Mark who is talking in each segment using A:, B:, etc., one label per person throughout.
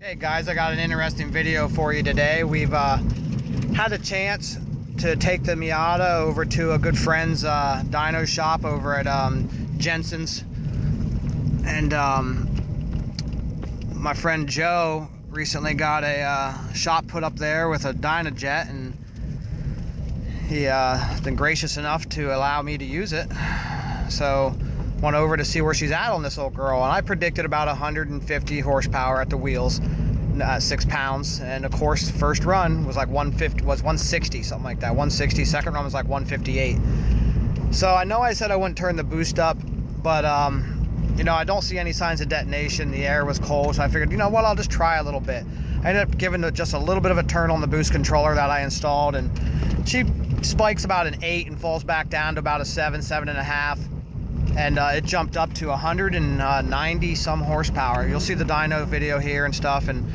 A: Hey guys, I got an interesting video for you today. We've had a chance to take the Miata over to a good friend's dyno shop over at Jensen's, and my friend Joe recently got a shop put up there with a Dynojet, and he been gracious enough to allow me to use it. So went over to see where she's at on this old girl, and I predicted about 150 horsepower at the wheels, 6 pounds, and of course first run was like 160, something like that, 160. Second run was like 158. So I know I said I wouldn't turn the boost up, but you know, I don't see any signs of detonation. The air was cold, so I figured, you know what, I'll just try a little bit. I ended up giving just a little bit of a turn on the boost controller that I installed, and she spikes about an 8 and falls back down to about a 7.5. And it jumped up to 190 some horsepower. You'll see the dyno video here and stuff. And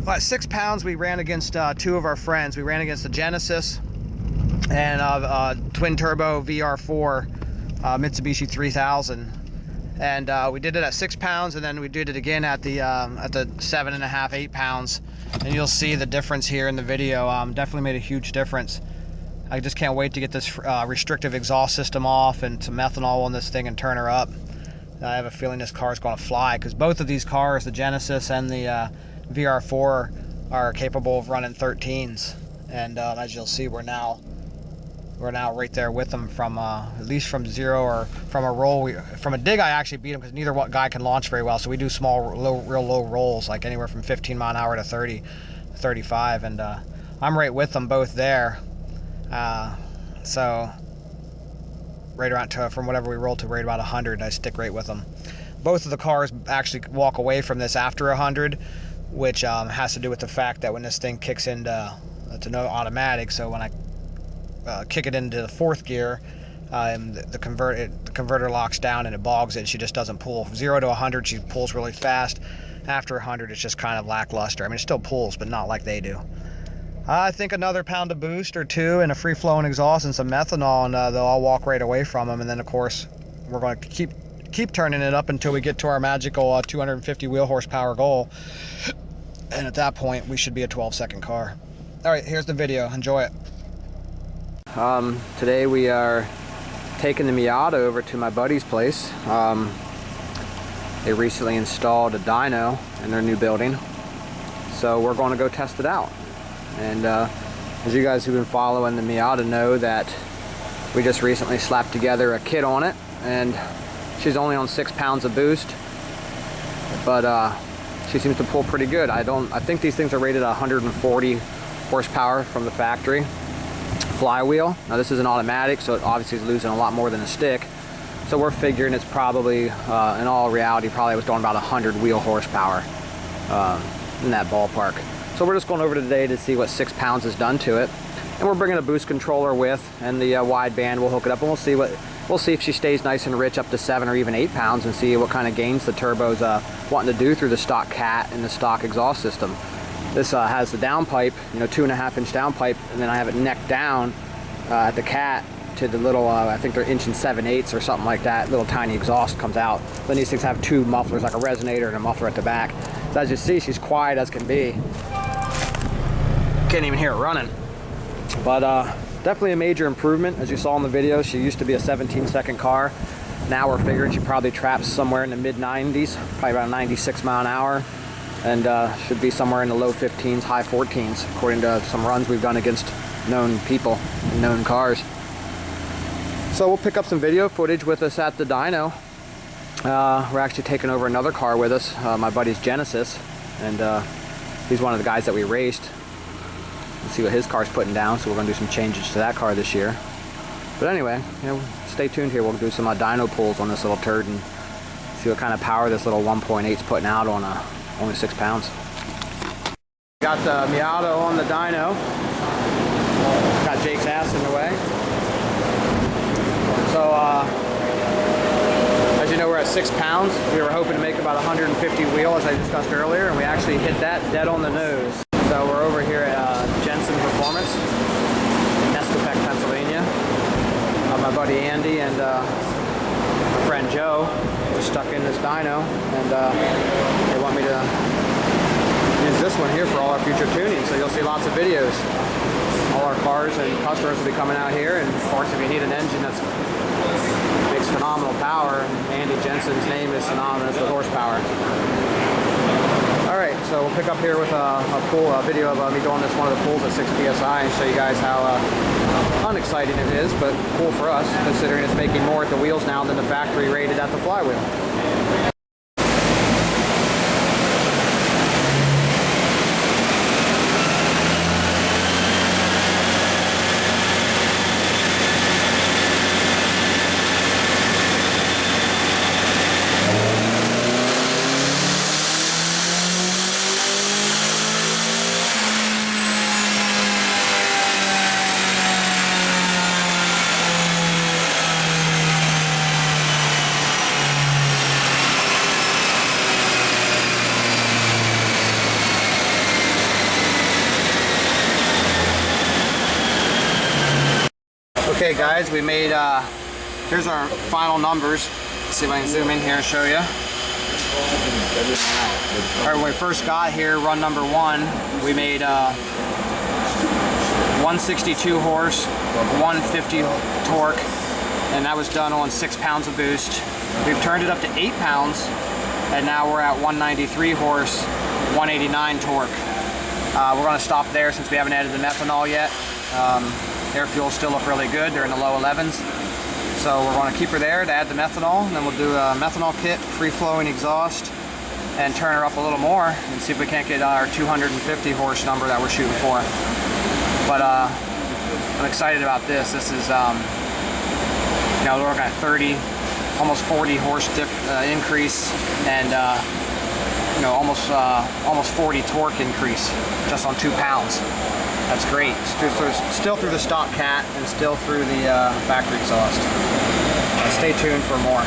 A: at 6 pounds, we ran against two of our friends. We ran against the Genesis and twin turbo VR4 Mitsubishi 3000. And we did it at 6 pounds, and then we did it again at the 7.5, 8 pounds. And you'll see the difference here in the video. Definitely made a huge difference. I just can't wait to get this restrictive exhaust system off and some methanol on this thing and turn her up. I have a feeling this car is going to fly, because both of these cars, the Genesis and the VR4, are capable of running 13s. And as you'll see, we're now right there with them from at least from zero, or from a roll. From a dig, I actually beat them because neither guy can launch very well. So we do small, real low rolls, like anywhere from 15 mile an hour to 30, 35, and I'm right with them both there. So right around from whatever we roll to right about 100, I stick right with them. Both of the cars actually walk away from this after 100, which has to do with the fact that when this thing kicks into no automatic, so when I kick it into the fourth gear, the converter locks down and it bogs it. She just doesn't pull. From 0 to 100, she pulls really fast. After 100, it's just kind of lackluster. I mean, it still pulls, but not like they do. I think another pound of boost or two and a free-flowing exhaust and some methanol, and they'll all walk right away from them. And then, of course, we're going to keep turning it up until we get to our magical 250 wheel horsepower goal. And at that point, we should be a 12-second car. All right, here's the video. Enjoy it. Today we are taking the Miata over to my buddy's place. They recently installed a dyno in their new building, so we're going to go test it out. And as you guys who've been following the Miata know, that we just recently slapped together a kit on it, and she's only on 6 pounds of boost, but she seems to pull pretty good. I think these things are rated at 140 horsepower from the factory. Flywheel. Now this is an automatic, so it obviously is losing a lot more than a stick. So we're figuring it's probably, in all reality, probably was doing about 100 wheel horsepower in that ballpark. So we're just going over today to see what 6 pounds has done to it, and we're bringing a boost controller with, and the wideband. We'll hook it up, and we'll see if she stays nice and rich up to 7 or even 8 pounds, and see what kind of gains the turbo's wanting to do through the stock cat and the stock exhaust system. This has the downpipe, you know, 2.5-inch downpipe, and then I have it neck down at the cat to the little, I think they're 1 7/8 or something like that. Little tiny exhaust comes out. Then these things have 2 mufflers, like a resonator and a muffler at the back. So as you see, she's quiet as can be. Can't even hear it running. But definitely a major improvement. As you saw in the video, she used to be a 17-second car. Now we're figuring she probably traps somewhere in the mid-90s, probably around 96 mile an hour. And should be somewhere in the low 15s, high 14s, according to some runs we've done against known people and known cars. So we'll pick up some video footage with us at the dyno. We're actually taking over another car with us, my buddy's Genesis, and he's one of the guys that we raced. Let's see what his car's putting down, so we're going to do some changes to that car this year. But anyway, you know, stay tuned here. We'll do some dyno pulls on this little turd and see what kind of power this little 1.8's putting out on only 6 pounds. Got the Miata on the dyno. Got Jake's ass in the way. So, as you know, we're at 6 pounds. We were hoping to make about 150 wheel, as I discussed earlier, and we actually hit that dead on the nose. So we're over here at Jensen Performance in Nescopec, Pennsylvania. My buddy Andy and my friend friend Joe was stuck in this dyno, and they want me to use this one here for all our future tuning. So you'll see lots of videos. All our cars and customers will be coming out here, and of course if you need an engine that's makes phenomenal power, Andy Jensen's name is synonymous with horsepower. Alright, so we'll pick up here with a video of me doing this one of the pulls at 6 PSI and show you guys how unexciting it is, but cool for us considering it's making more at the wheels now than the factory rated at the flywheel. Okay guys, we made, here's our final numbers. Let's see if I can zoom in here and show you. Alright, when we first got here, run number 1, we made 162 horse, 150 torque, and that was done on 6 pounds of boost. We've turned it up to 8 pounds, and now we're at 193 horse, 189 torque. We're going to stop there since we haven't added the methanol yet. Air fuels still look really good. They're in the low 11s. So we're going to keep her there to add the methanol, and then we'll do a methanol kit, free-flowing exhaust, and turn her up a little more and see if we can't get our 250 horse number that we're shooting for. But I'm excited about this. This is, you know, we're looking at 30, almost 40 horse increase, and you know, almost 40 torque increase just on 2 pounds. That's great. Still through the stock cat and still through the factory exhaust. Stay tuned for more.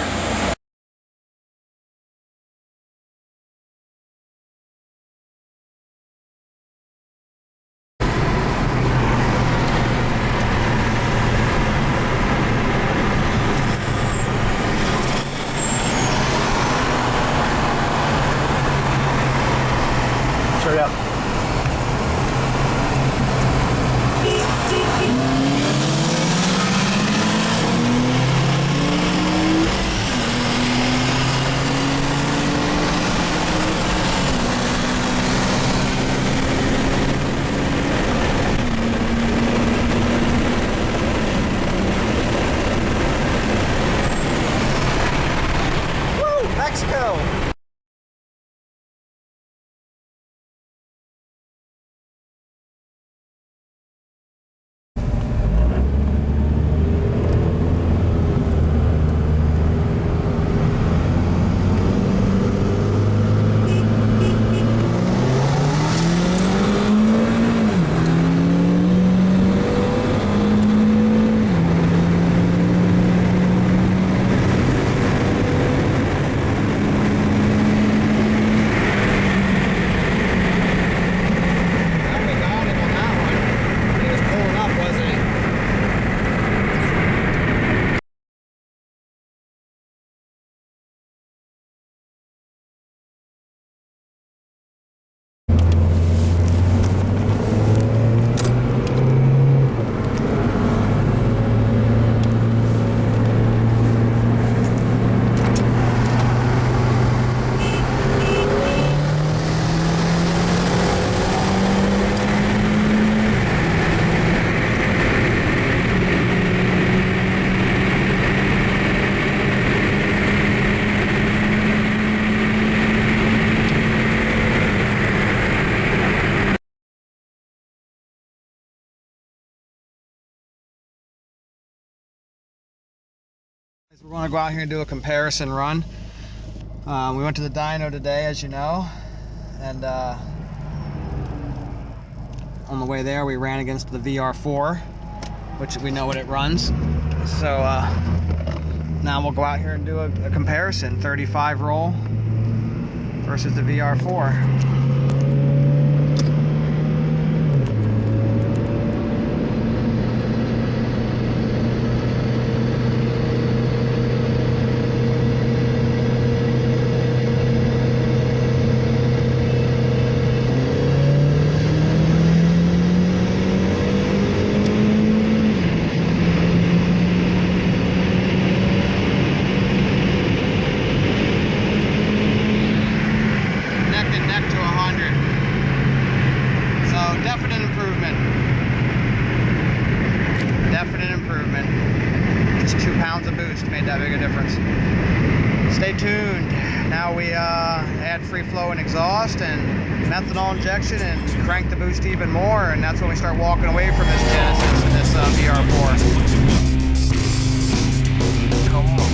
A: Straight up. Mexico! We're going to go out here and do a comparison run. We went to the dyno today, as you know, and on the way there we ran against the VR4, which we know what it runs. So now we'll go out here and do a comparison, 35 roll versus the VR4. boost made that big a difference. Stay tuned. Now we add free flow and exhaust and methanol injection and crank the boost even more, and that's when we start walking away from this Genesis and this VR4.
B: Come on.